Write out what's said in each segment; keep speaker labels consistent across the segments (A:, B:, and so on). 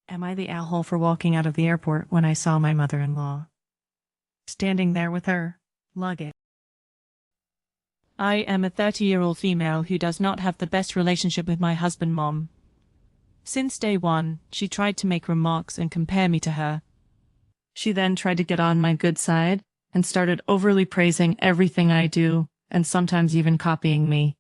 A: Am I the a-hole for walking out of the airport when I saw my mother-in-law standing there with her luggage? I am a 30-year-old female who does not have the best relationship with my husband mom. Since day one, she tried to make remarks and compare me to her. She then tried to get on my good side and started overly praising everything I do and sometimes even copying me.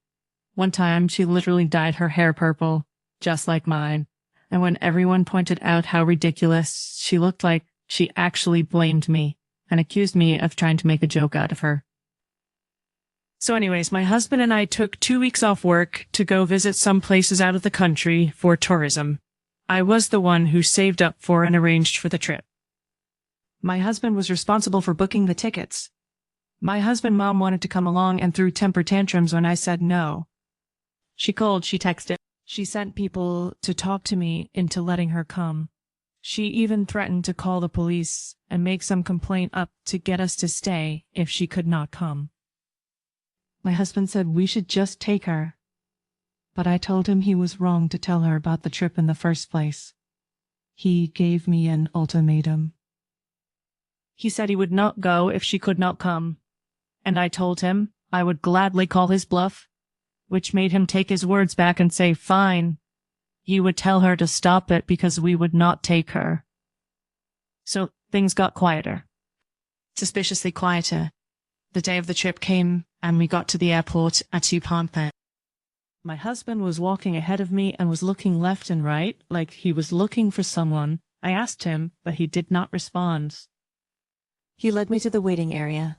A: One time, she literally dyed her hair purple, just like mine. And when everyone pointed out how ridiculous she looked like, she actually blamed me and accused me of trying to make a joke out of her. So anyways, my husband and I took 2 weeks off work to go visit some places out of the country for tourism. I was the one who saved up for and arranged for the trip. My husband was responsible for booking the tickets. My husband's mom wanted to come along and threw temper tantrums when I said no. She called, she texted. She sent people to talk to me into letting her come. She even threatened to call the police and make some complaint up to get us to stay if she could not come. My husband said we should just take her, but I told him he was wrong to tell her about the trip in the first place. He gave me an ultimatum. He said he would not go if she could not come, and I told him I would gladly call his bluff, which made him take his words back and say, fine, you would tell her to stop it because we would not take her. So things got quieter. Suspiciously quieter. The day of the trip came and we got to the airport at 2 p.m. My husband was walking ahead of me and was looking left and right like he was looking for someone. I asked him, but he did not respond. He led me to the waiting area,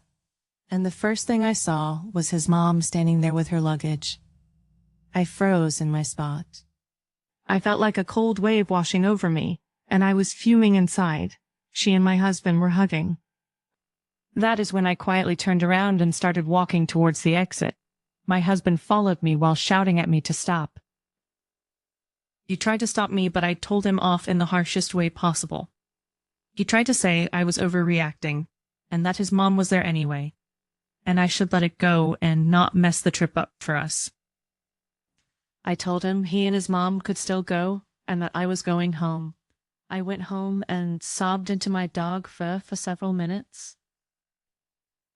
A: and the first thing I saw was his mom standing there with her luggage. I froze in my spot. I felt like a cold wave washing over me, and I was fuming inside. She and my husband were hugging. That is when I quietly turned around and started walking towards the exit. My husband followed me while shouting at me to stop. He tried to stop me, but I told him off in the harshest way possible. He tried to say I was overreacting, and that his mom was there anyway, and I should let it go and not mess the trip up for us. I told him he and his mom could still go, and that I was going home. I went home and sobbed into my dog fur for several minutes.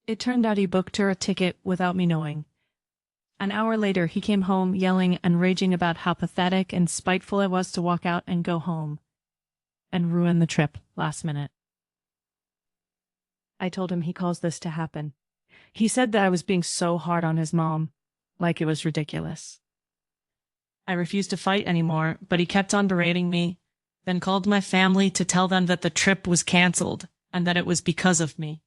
A: It turned out he booked her a ticket without me knowing. An hour later, he came home yelling and raging about how pathetic and spiteful I was to walk out and go home and ruin the trip last minute. I told him he caused this to happen. He said that I was being so hard on his mom, like it was ridiculous. I refused to fight anymore, but he kept on berating me, then called my family to tell them that the trip was canceled and that it was because of me.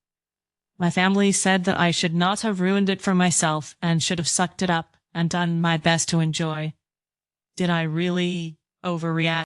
A: My family said that I should not have ruined it for myself and should have sucked it up and done my best to enjoy. Did I really overreact?